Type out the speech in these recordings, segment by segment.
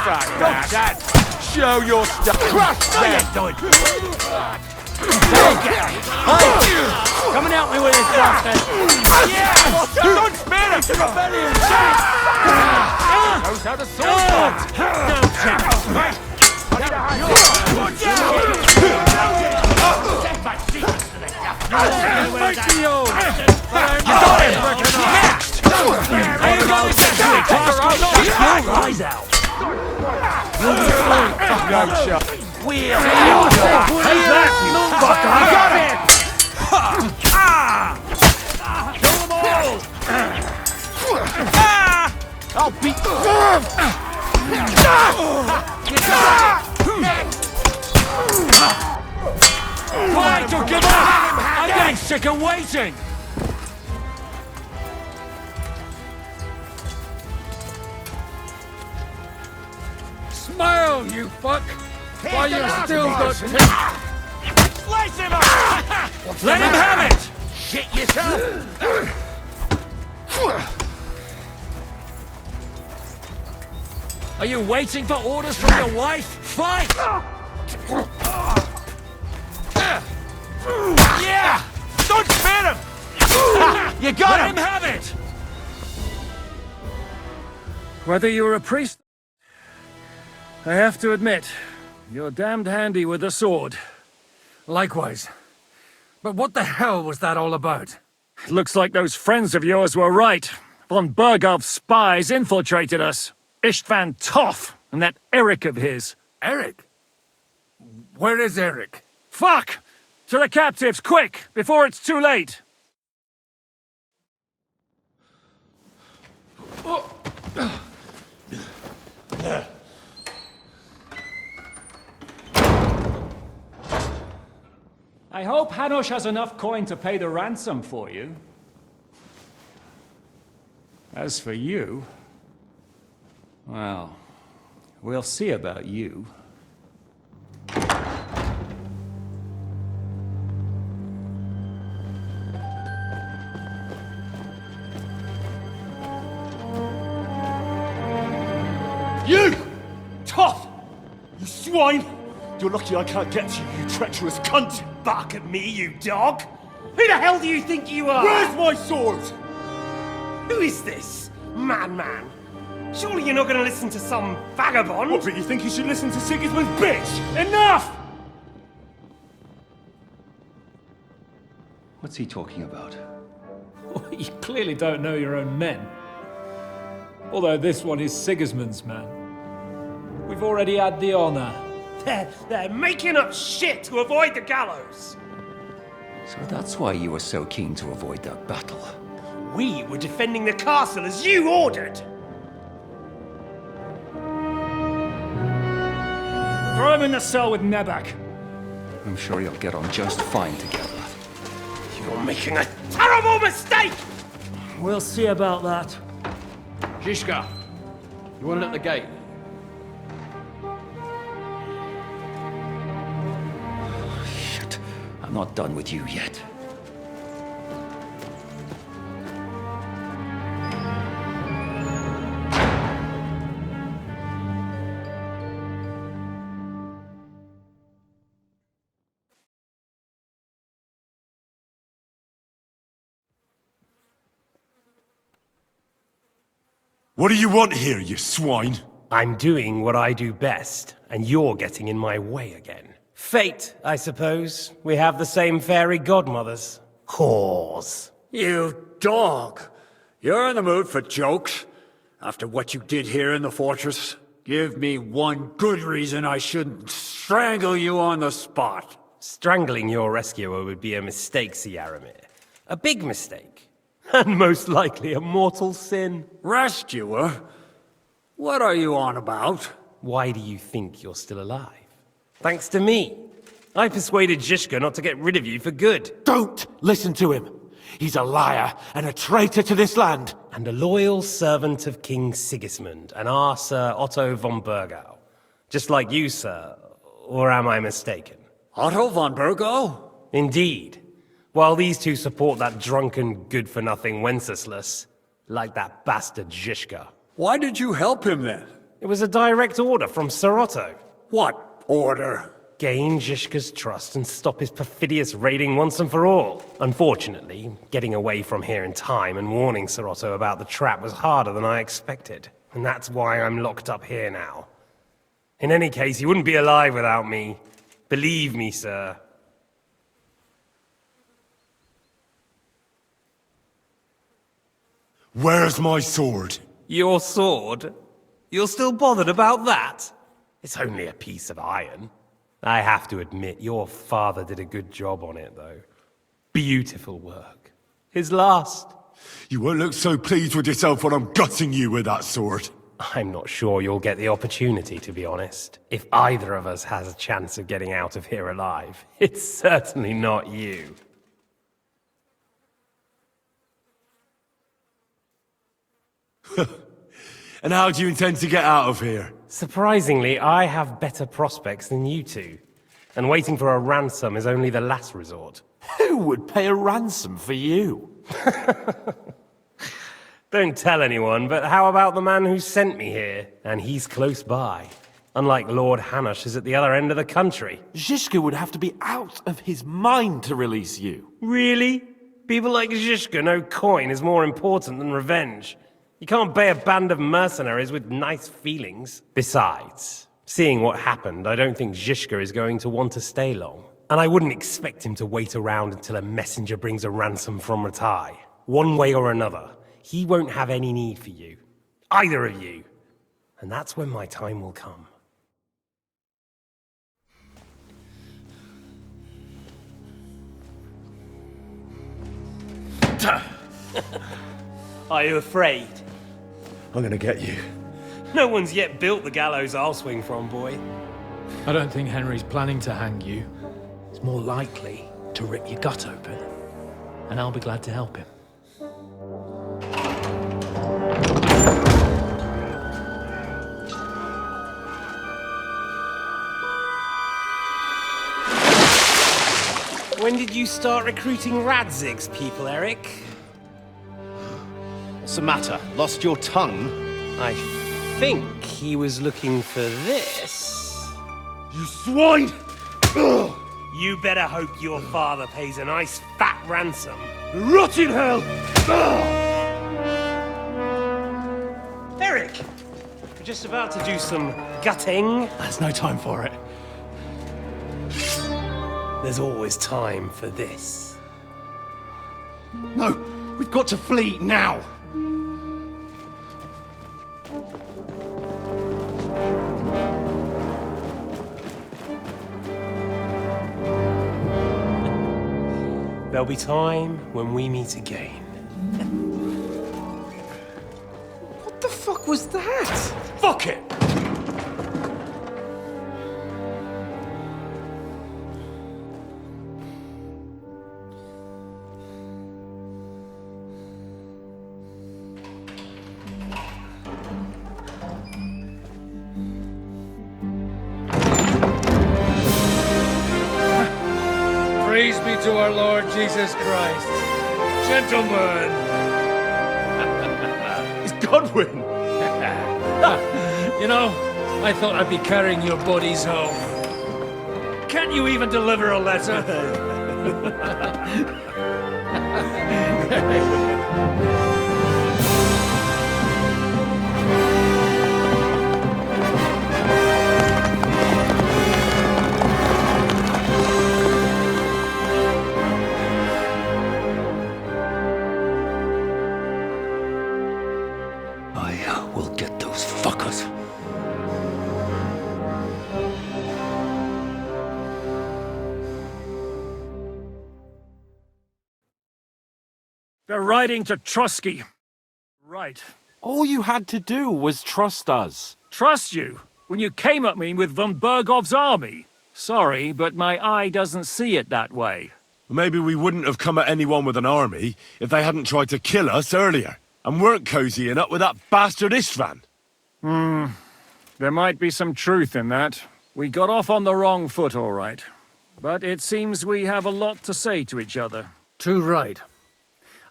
that. Show your stuff. Crush them. Come and help me with this bastard! Yeah! Don't spare him! It's a rebellion! Knows how to sword fight! Eyes out! No shot. Wheel! Take that, you fucker! I got it! Kill them all! I'll beat Why don't give up? I'm getting sick of waiting! Smile, you fuck! While you're still got... Slice him up! Let him have it! Shit yourself! Are you waiting for orders from your wife? Fight! Yeah! Don't spare him! You got Let him! him have it! Whether you're a priest... I have to admit, you're damned handy with a sword. Likewise. But what the hell was that all about? It looks like those friends of yours were right. Von Bergov's spies infiltrated us. Istvan Toth and that Eric of his. Eric? Where is Eric? Fuck! To the captives, quick, before it's too late! I hope Hanush has enough coin to pay the ransom for you. As for you... well, we'll see about you. You! Tough! You swine! You're lucky I can't get to you, you treacherous cunt! Bark at me, you dog! Who the hell do you think you are? Where's my sword? Who is this? Man. Surely you're not gonna listen to some vagabond? What, but you think you should listen to Sigismund's bitch? Enough! What's he talking about? You clearly don't know your own men. Although this one is Sigismund's man. We've already had the honor. They're making up shit to avoid the gallows! So that's why you were so keen to avoid that battle. We were defending the castle as you ordered! Throw him in the cell with Nebak. I'm sure you'll get on just fine together. You're making a terrible mistake! We'll see about that. Zhishka, you want it at the gate? Shit, I'm not done with you yet. What do you want here, you swine? I'm doing what I do best, and you're getting in my way again. Fate, I suppose. We have the same fairy godmothers. Whores. You dog! You're in the mood for jokes? After what you did here in the fortress? Give me one good reason I shouldn't strangle you on the spot. Strangling your rescuer would be a mistake, Siaramir. A big mistake. And most likely a mortal sin. Rescuer? What are you on about? Why do you think you're still alive? Thanks to me. I persuaded Zhishka not to get rid of you for good. Don't listen to him. He's a liar and a traitor to this land. And a loyal servant of King Sigismund and our Sir Otto von Bergau. Just like you, sir. Or am I mistaken? Otto von Bergau? Indeed. While these two support that drunken, good-for-nothing Wenceslas, like that bastard Zhishka. Why did you help him then? It was a direct order from Sir Otto. What order? Gain Zhishka's trust and stop his perfidious raiding once and for all. Unfortunately, getting away from here in time and warning Sir Otto about the trap was harder than I expected. And that's why I'm locked up here now. In any case, he wouldn't be alive without me. Believe me, sir. Where's my sword? Your sword? You're still bothered about that? It's only a piece of iron. I have to admit, your father did a good job on it, though. Beautiful work. His last. You won't look so pleased with yourself when I'm gutting you with that sword. I'm not sure you'll get the opportunity, to be honest. If either of us has a chance of getting out of here alive, it's certainly not you. And how do you intend to get out of here? Surprisingly, I have better prospects than you two. And waiting for a ransom is only the last resort. Who would pay a ransom for you? Don't tell anyone, but how about the man who sent me here? And he's close by. Unlike Lord Hanush is at the other end of the country. Zhishka would have to be out of his mind to release you. Really? People like Zhishka know coin is more important than revenge. You can't pay a band of mercenaries with nice feelings. Besides, seeing what happened, I don't think Zhishka is going to want to stay long. And I wouldn't expect him to wait around until a messenger brings a ransom from Ratai. One way or another, he won't have any need for you. Either of you. And that's when my time will come. Are you afraid? I'm gonna get you. No one's yet built the gallows I'll swing from, boy. I don't think Henry's planning to hang you. He's more likely to rip your gut open. And I'll be glad to help him. When did you start recruiting Radzig's people, Eric? What's the matter? Lost your tongue? I think he was looking for this. You swine! You better hope your father pays a nice fat ransom. Rot in hell! Eric! We're just about to do some gutting. There's no time for it. There's always time for this. No, we've got to flee now. There'll be time when we meet again. What the fuck was that? Fuck it! Praise be to our Lord Jesus Christ. Gentlemen! It's Godwin! You know, I thought I'd be carrying your bodies home. Can't you even deliver a letter? I will get those fuckers. They're riding to Trusky. Right. All you had to do was trust us. Trust you? When you came at me with von Bergov's army? Sorry, but my eye doesn't see it that way. Maybe we wouldn't have come at anyone with an army if they hadn't tried to kill us earlier, and weren't cozying up with that bastard Istvan. There might be some truth in that. We got off on the wrong foot, all right. But it seems we have a lot to say to each other. Too right.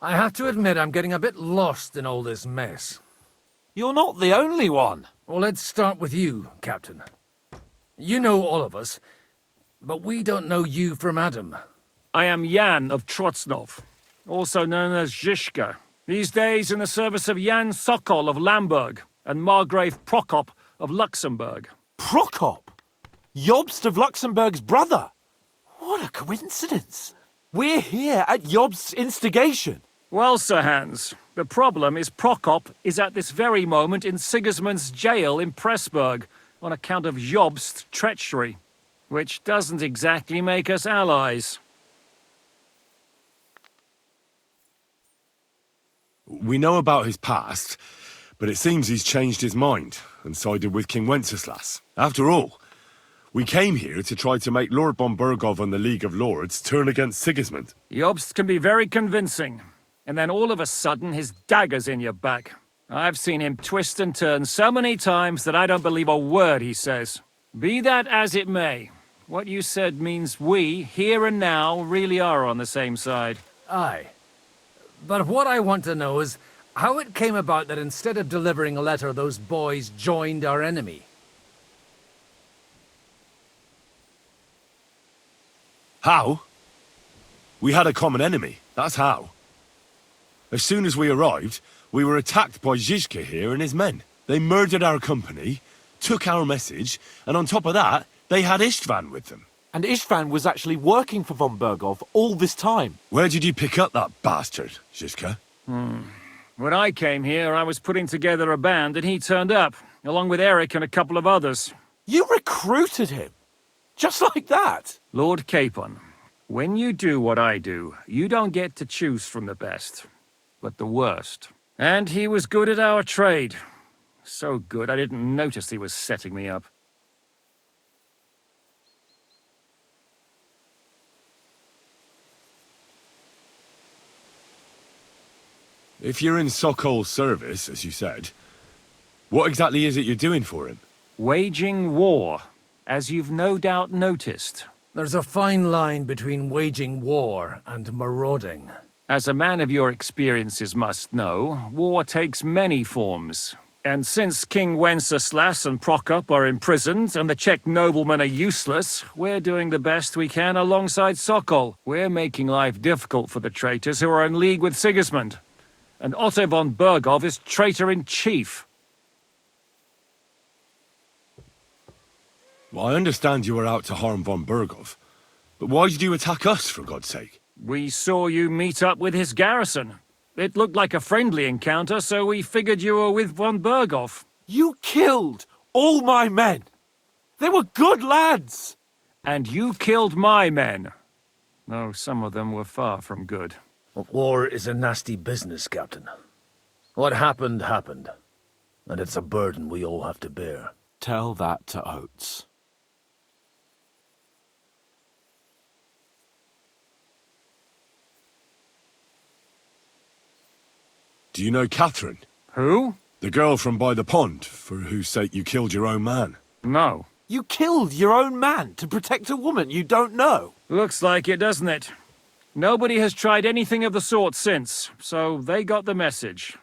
I have to admit I'm getting a bit lost in all this mess. You're not the only one. Well, let's start with you, Captain. You know all of us, but we don't know you from Adam. I am Jan of Trotsnov, also known as Zhishka. These days in the service of Jan Sokol of Lamberg and Margrave Prokop of Luxembourg. Prokop? Jobst of Luxembourg's brother? What a coincidence. We're here at Jobst's instigation. Well, Sir Hans, the problem is Prokop is at this very moment in Sigismund's jail in Pressburg on account of Jobst's treachery, which doesn't exactly make us allies. We know about his past, but it seems he's changed his mind and sided with King Wenceslas. After all, we came here to try to make Lord von Burgov and the League of Lords turn against Sigismund. Jobst can be very convincing, and then all of a sudden his dagger's in your back. I've seen him twist and turn so many times that I don't believe a word he says. Be that as it may, what you said means we, here and now, really are on the same side. Aye. But what I want to know is how it came about that instead of delivering a letter, those boys joined our enemy. How? We had a common enemy, that's how. As soon as we arrived, we were attacked by Zhizka here and his men. They murdered our company, took our message, and on top of that, they had Istvan with them. And Istvan was actually working for von Burgov all this time. Where did you pick up that bastard, Zhizka? When I came here, I was putting together a band and he turned up, along with Eric and a couple of others. You recruited him? Just like that? Lord Capon, when you do what I do, you don't get to choose from the best, but the worst. And he was good at our trade. So good, I didn't notice he was setting me up. If you're in Sokol's service, as you said, what exactly is it you're doing for him? Waging war, as you've no doubt noticed. There's a fine line between waging war and marauding. As a man of your experiences must know, war takes many forms. And since King Wenceslas and Prokop are imprisoned and the Czech noblemen are useless, we're doing the best we can alongside Sokol. We're making life difficult for the traitors who are in league with Sigismund. And Otto von Burgov is traitor-in-chief. Well, I understand you were out to harm von Burgov, but why did you attack us, for God's sake? We saw you meet up with his garrison. It looked like a friendly encounter, so we figured you were with von Burgov. You killed all my men. They were good lads. And you killed my men. Though some of them were far from good. War is a nasty business, Captain. What happened, happened. And it's a burden we all have to bear. Tell that to Oates. Do you know Catherine? Who? The girl from by the pond, for whose sake you killed your own man. No. You killed your own man to protect a woman you don't know. Looks like it, doesn't it? Nobody has tried anything of the sort since, so they got the message.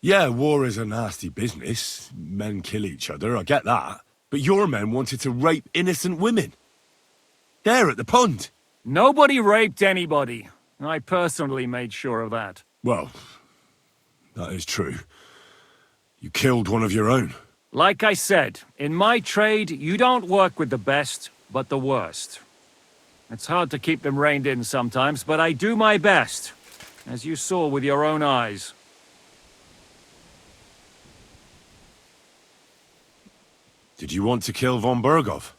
Yeah, war is a nasty business. Men kill each other, I get that. But your men wanted to rape innocent women. There at the pond. Nobody raped anybody. I personally made sure of that. Well, that is true. You killed one of your own. Like I said, in my trade, you don't work with the best, but the worst. It's hard to keep them reined in sometimes, but I do my best, as you saw with your own eyes. Did you want to kill von Burgov?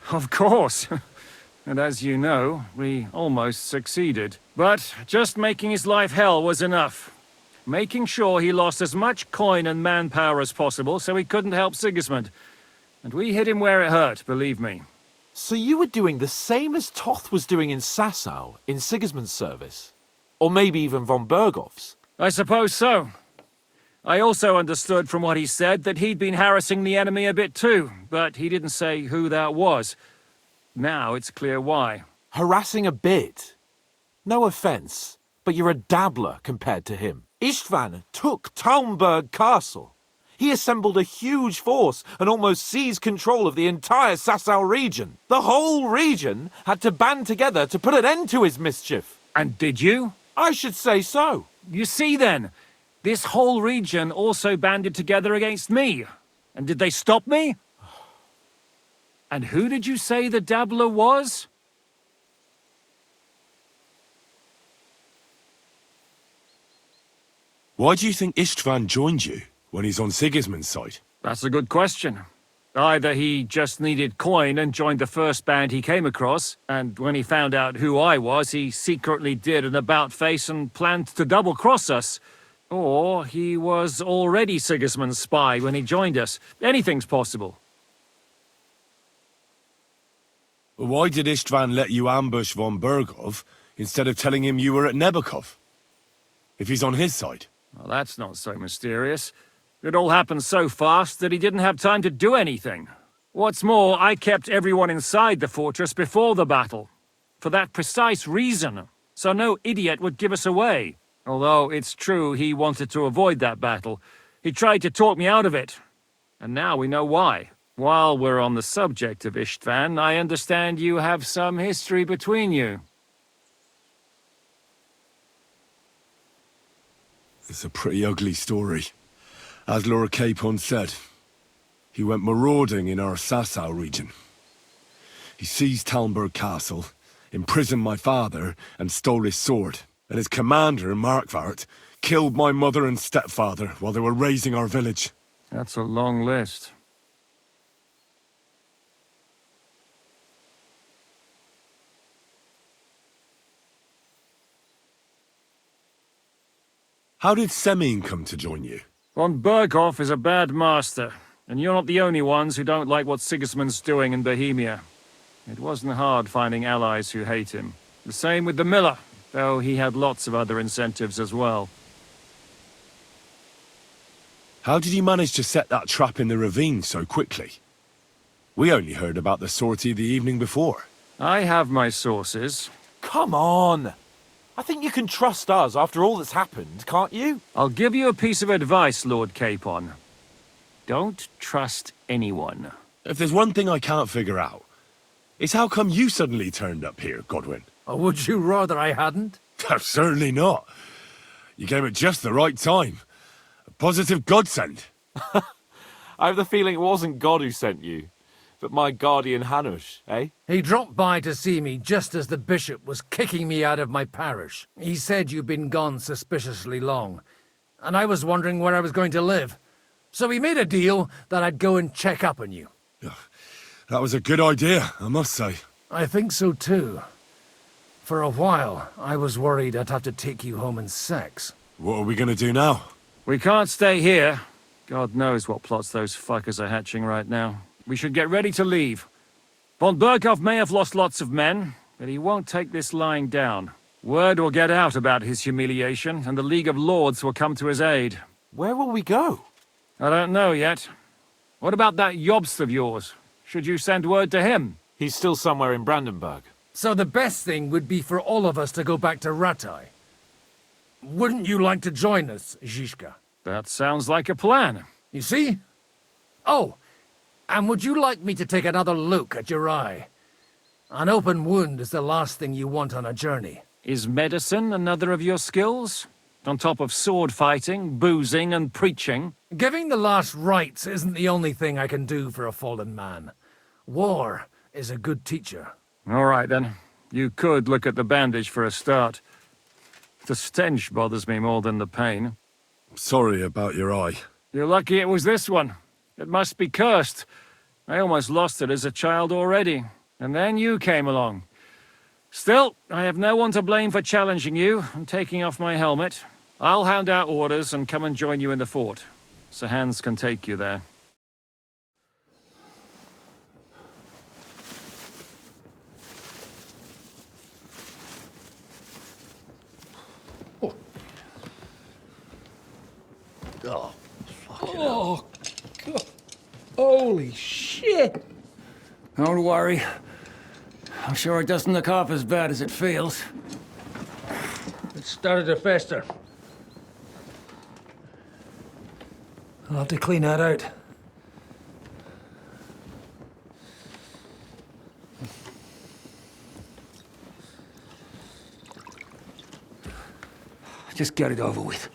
Of course. And as you know, we almost succeeded. But just making his life hell was enough. Making sure he lost as much coin and manpower as possible so he couldn't help Sigismund. And we hit him where it hurt, believe me. So you were doing the same as Toth was doing in Sasau, in Sigismund's service? Or maybe even von Burgov's? I suppose so. I also understood from what he said that he'd been harassing the enemy a bit too, but he didn't say who that was. Now it's clear why. Harassing a bit? No offense, But you're a dabbler compared to him. Istvan took Talmberg Castle. He assembled a huge force and almost seized control of the entire Sasau region. The whole region had to band together to put an end to his mischief. And did you? I should say so. You see then, this whole region also banded together against me. And did they stop me? And who did you say the dabbler was? Why do you think Istvan joined you when he's on Sigismund's side? That's a good question. Either he just needed coin and joined the first band he came across, and when he found out who I was, he secretly did an about-face and planned to double-cross us. Or he was already Sigismund's spy when he joined us. Anything's possible. Why did Istvan let you ambush von Bergov instead of telling him you were at Nebukov? If he's on his side. Well, that's not so mysterious. It all happened so fast that he didn't have time to do anything. What's more, I kept everyone inside the fortress before the battle. For that precise reason. So no idiot would give us away. Although it's true he wanted to avoid that battle. He tried to talk me out of it. And now we know why. While we're on the subject of Istvan, I understand you have some history between you. It's a pretty ugly story. As Lord Capon said, he went marauding in our Sasau region. He seized Talmberg Castle, imprisoned my father, and stole his sword. And his commander, Markvart, killed my mother and stepfather while they were raising our village. That's a long list. How did Semyon come to join you? Von Berghoff is a bad master, and you're not the only ones who don't like what Sigismund's doing in Bohemia. It wasn't hard finding allies who hate him. The same with the miller, though he had lots of other incentives as well. How did you manage to set that trap in the ravine so quickly? We only heard about the sortie the evening before. I have my sources. Come on! I think you can trust us after all that's happened, can't you? I'll give you a piece of advice, Lord Capon. Don't trust anyone. If there's one thing I can't figure out, it's how come you suddenly turned up here, Godwin? Or would you rather I hadn't? Certainly not. You came at just the right time. A positive godsend. I have the feeling it wasn't God who sent you, but my guardian Hanush, eh? He dropped by to see me just as the bishop was kicking me out of my parish. He said you'd been gone suspiciously long, and I was wondering where I was going to live. So we made a deal that I'd go and check up on you. That was a good idea, I must say. I think so too. For a while, I was worried I'd have to take you home in sex. What are we gonna do now? We can't stay here. God knows what plots those fuckers are hatching right now. We should get ready to leave. Von Berghoff may have lost lots of men, but he won't take this lying down. Word will get out about his humiliation, and the League of Lords will come to his aid. Where will we go? I don't know yet. What about that Jobst of yours? Should you send word to him? He's still somewhere in Brandenburg. So the best thing would be for all of us to go back to Ratai. Wouldn't you like to join us, Zizka? That sounds like a plan. You see? Oh, and would you like me to take another look at your eye? An open wound is the last thing you want on a journey. Is medicine another of your skills? On top of sword fighting, boozing, and preaching? Giving the last rites isn't the only thing I can do for a fallen man. War is a good teacher. All right, then. You could look at the bandage for a start. The stench bothers me more than the pain. Sorry about your eye. You're lucky it was this one. It must be cursed. I almost lost it as a child already. And then you came along. Still, I have no one to blame for challenging you and taking off my helmet. I'll hand out orders and come and join you in the fort. Sir Hans can take you there. Oh, fucking Oh, God. Holy shit! Don't worry. I'm sure it doesn't look half as bad as it feels. The It started to fester. I'll have to clean that out. Just get it over with.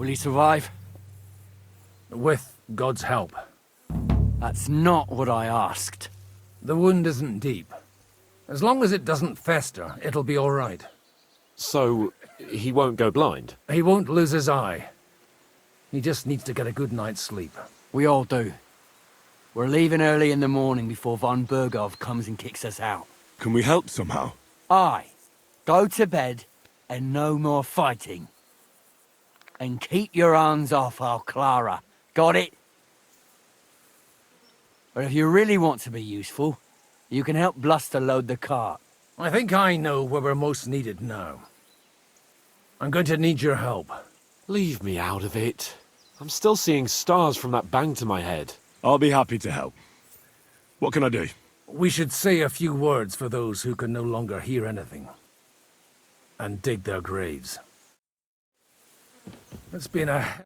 Will he survive? With God's help. That's not what I asked. The wound isn't deep. As long as it doesn't fester, it'll be all right. So, he won't go blind? He won't lose his eye. He just needs to get a good night's sleep. We all do. We're leaving early in the morning before von Burgov comes and kicks us out. Can we help somehow? Aye. Go to bed and no more fighting. And keep your hands off our Clara. Got it? But if you really want to be useful, you can help Bluster load the cart. I think I know where we're most needed now. I'm going to need your help. Leave me out of it. I'm still seeing stars from that bang to my head. I'll be happy to help. What can I do? We should say a few words for those who can no longer hear anything. And dig their graves. It's been a